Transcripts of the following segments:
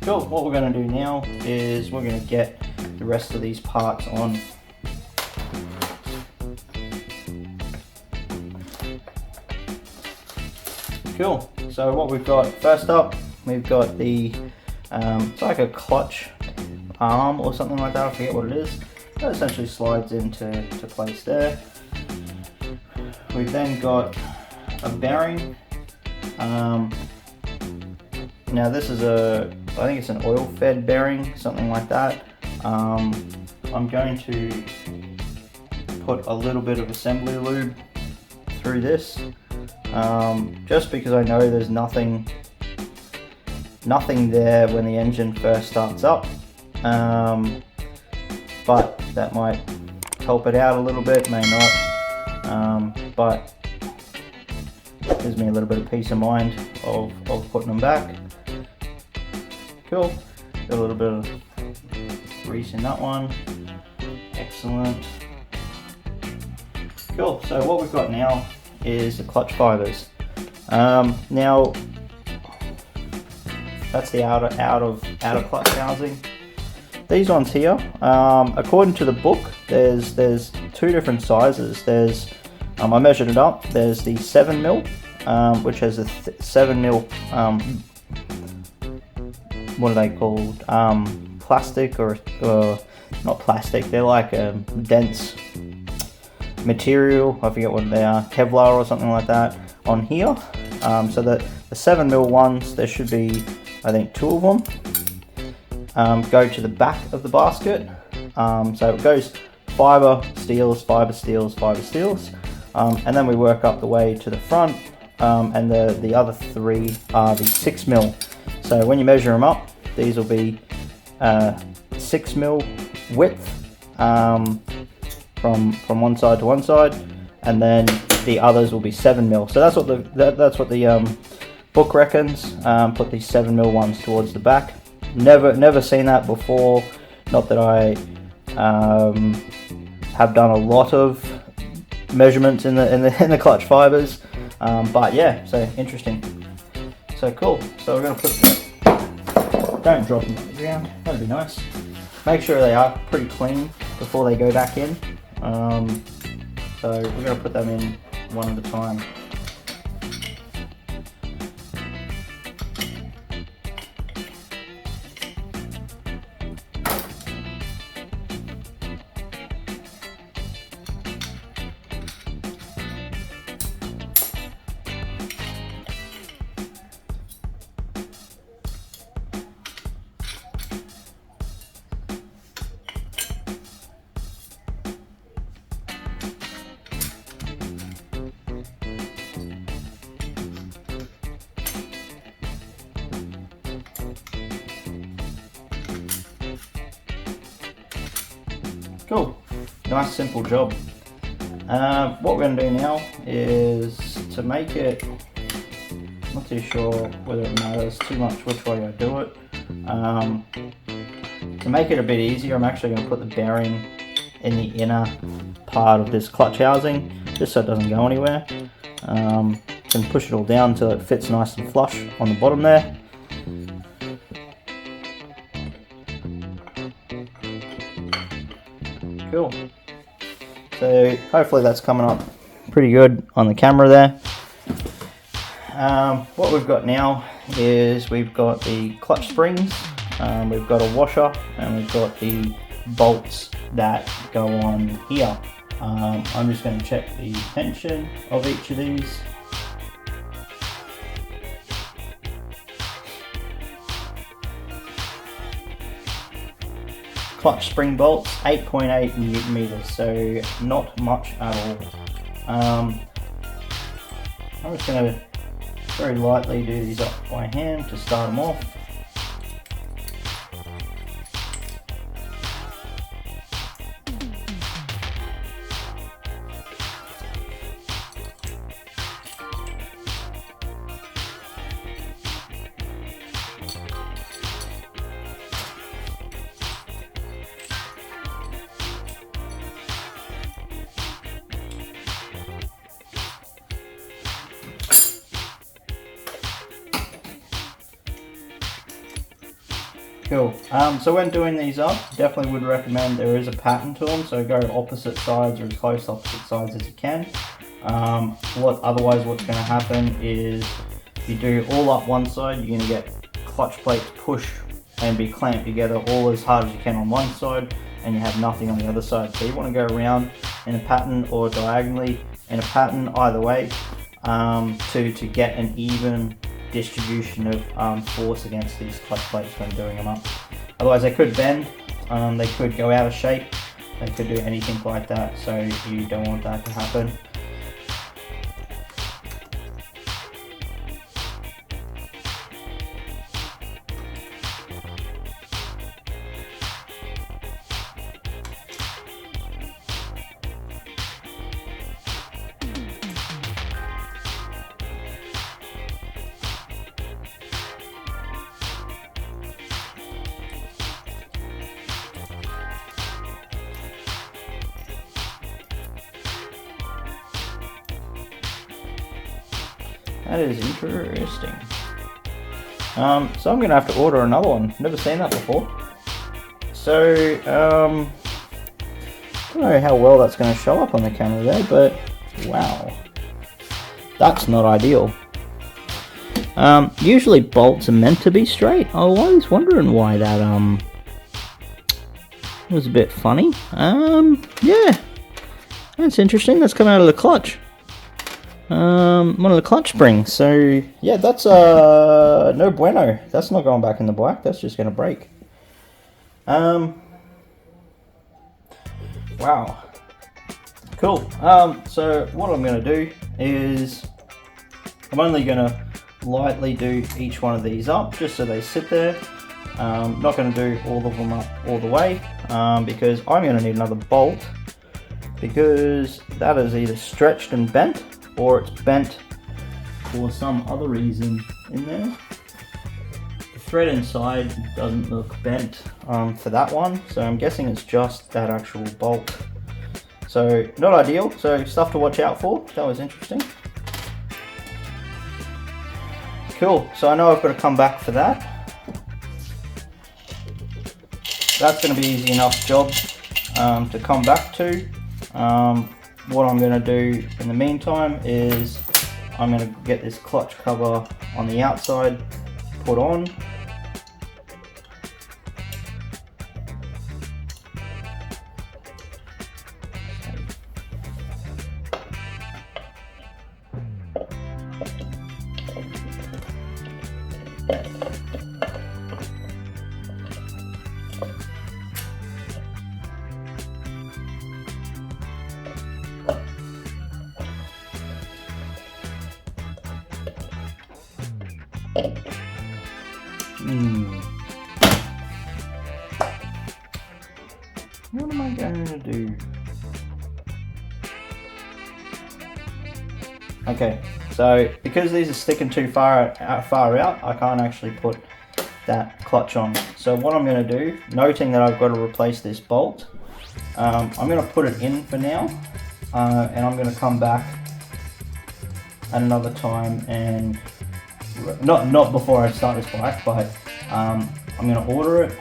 Cool, what we're going to do now is we're going to get the rest of these parts on. Cool, so what we've got, first up, we've got the, it's like a clutch arm or something like that, I forget what it is. That essentially slides into place there. We've then got a bearing. Now this is I think it's an oil fed bearing, something like that. I'm going to put a little bit of assembly lube through this, just because I know there's nothing there when the engine first starts up, but that might help it out a little bit, may not, but gives me a little bit of peace of mind of putting them back. Cool, got a little bit of grease in that one, excellent. Cool, so what we've got now is the clutch fibers. Now that's the outer clutch housing. These ones here, according to the book, there's two different sizes. There's I measured it up. There's the 7mm, which has a 7mm. What are they called? Plastic or not plastic? They're like a dense material. I forget what they are. Kevlar or something like that. On here, so that the 7mm ones, there should be, I think, 2 of them. Go to the back of the basket. So it goes fiber, steels, fiber, steels, fiber, steels, and then we work up the way to the front. And the other 3 are the 6mm. So when you measure them up, these will be 6mm width from one side to one side, and then the others will be 7mm. So that's what the book reckons. Put these 7mm ones towards the back. Never seen that before. Not that I have done a lot of measurements in the clutch fibers, but yeah, so interesting. So cool. So we're going to put. Don't drop them on the ground. That'd be nice. Make sure they are pretty clean before they go back in. So we're going to put them in one at a time. Cool, nice simple job. What we're going to do now is to make it, not too sure whether it matters too much which way I do it. To make it a bit easier, I'm actually going to put the bearing in the inner part of this clutch housing, just so it doesn't go anywhere. Can push it all down until it fits nice and flush on the bottom there. Cool. So hopefully that's coming up pretty good on the camera there. What we've got now is we've got the clutch springs, we've got a washer, and we've got the bolts that go on here. I'm just going to check the tension of each of these. Clutch spring bolts, 8.8 Newton meters, so not much at all. I'm just going to very lightly do these up by hand to start them off. Cool. So when doing these up, definitely would recommend there is a pattern to them, so go opposite sides or as close to opposite sides as you can. Otherwise what's going to happen is if you do all up one side, you're going to get clutch plates push and be clamped together all as hard as you can on one side, and you have nothing on the other side. So you want to go around in a pattern or diagonally in a pattern, either way, to get an even distribution of force against these clutch plates when doing them up. Otherwise they could bend, they could go out of shape, they could do anything like that, so you don't want that to happen. That is interesting. So I'm gonna have to order another one. Never seen that before. So I don't know how well that's gonna show up on the camera there, but wow, that's not ideal. Usually bolts are meant to be straight. I was always wondering why that was a bit funny. Yeah, that's interesting. That's come out of the clutch. One of the clutch springs. So yeah, that's no bueno. That's not going back in the black. That's just going to break. Wow. Cool. So what I'm going to do is I'm only going to lightly do each one of these up just so they sit there. Not going to do all of them up all the way because I'm going to need another bolt, because that is either stretched and bent or it's bent for some other reason in there. The thread inside doesn't look bent for that one, so I'm guessing it's just that actual bolt. So not ideal, so stuff to watch out for. That was interesting. Cool, so I know I've got to come back for that. That's going to be easy enough job to come back to. What I'm going to do in the meantime is I'm going to get this clutch cover on the outside put on. What am I going to do? Okay, so because these are sticking too far out, I can't actually put that clutch on. So what I'm going to do, noting that I've got to replace this bolt, I'm going to put it in for now, and I'm going to come back at another time, and not before I start this bike, but I'm going to order it.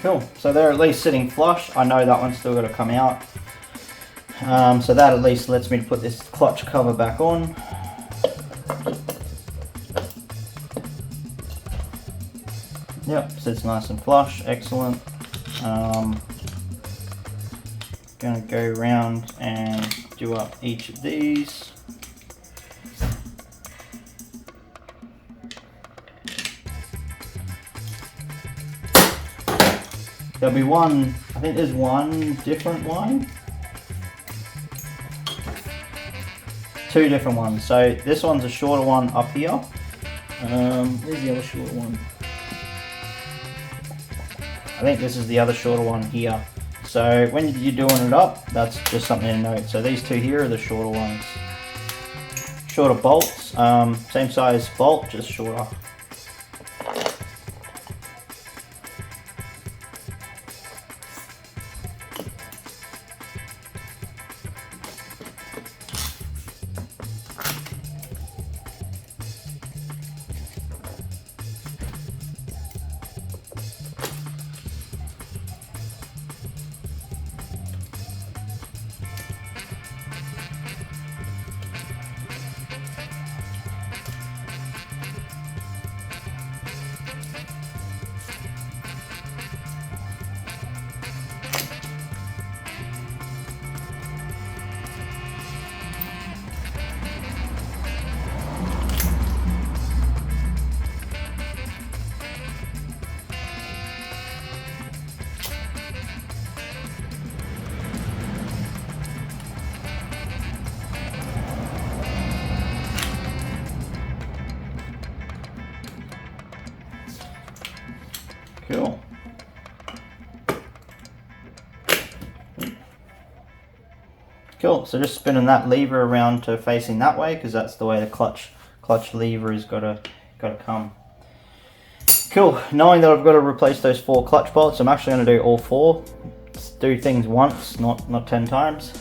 Cool, so they're at least sitting flush. I know that one's still got to come out. So that at least lets me to put this clutch cover back on. Yep, sits nice and flush, excellent. Gonna go around and do up each of these. There'll be one, I think there's one different one. Two different ones. So this one's a shorter one up here. Where's the other shorter one? I think this is the other shorter one here. So when you're doing it up, that's just something to note. So these two here are the shorter ones. shorter bolts, same size bolt, just shorter. Cool. Cool, so just spinning that lever around to facing that way, because that's the way the clutch lever has gotta come. Cool, knowing that I've got to replace those 4 clutch bolts, I'm actually going to do all 4. Just do things once, not 10 times.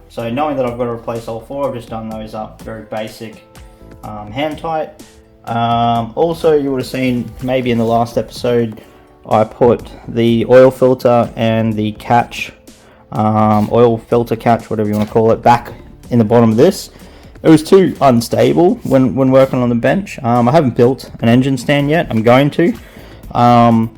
So knowing that I've got to replace all 4, I've just done those up very basic, hand tight. Also, you would have seen maybe in the last episode I put the oil filter and the catch, oil filter catch, whatever you want to call it, back in the bottom of this. It was too unstable when working on the bench. I haven't built an engine stand yet. I'm going to an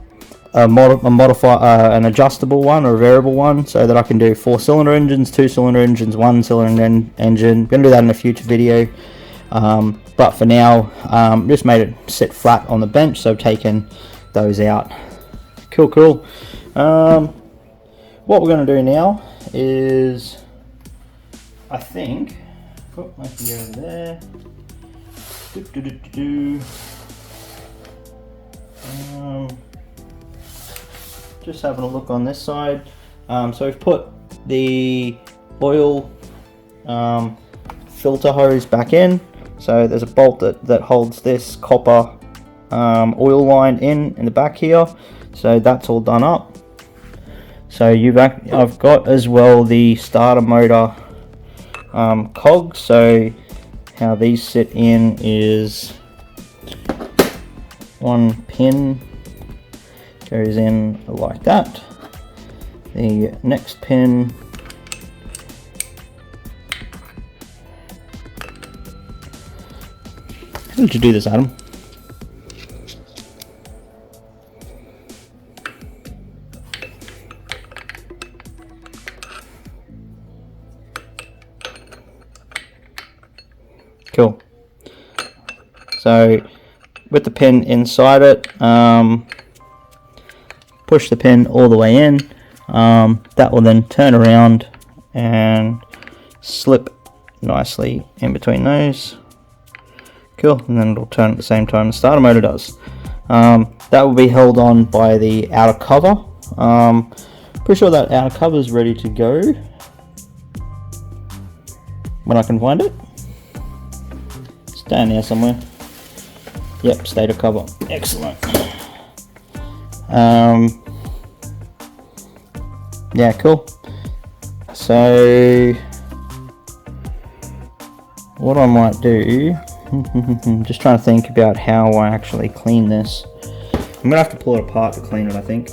adjustable one or a variable one, so that I can do 4-cylinder engines, 2-cylinder engines, 1-cylinder engine. I'm going to do that in a future video. But for now, just made it sit flat on the bench, so I've taken those out. Cool. What we're going to do now is, I think, I can go over there. Just having a look on this side. So we've put the oil filter hose back in. So there's a bolt that holds this copper oil line in the back here. So that's all done up. So I've got as well the starter motor cogs. So how these sit in is one pin goes in like that. The next pin how did you do this, Adam? Cool. So with the pin inside it, push the pin all the way in. That will then turn around and slip nicely in between those. Cool, and then it'll turn at the same time the starter motor does. That will be held on by the outer cover. Pretty sure that outer cover is ready to go when I can find it. It's down there somewhere. Yep, stator cover. Excellent. Yeah, cool. So what I might do, just trying to think about how I actually clean this. I'm gonna have to pull it apart to clean it, I think.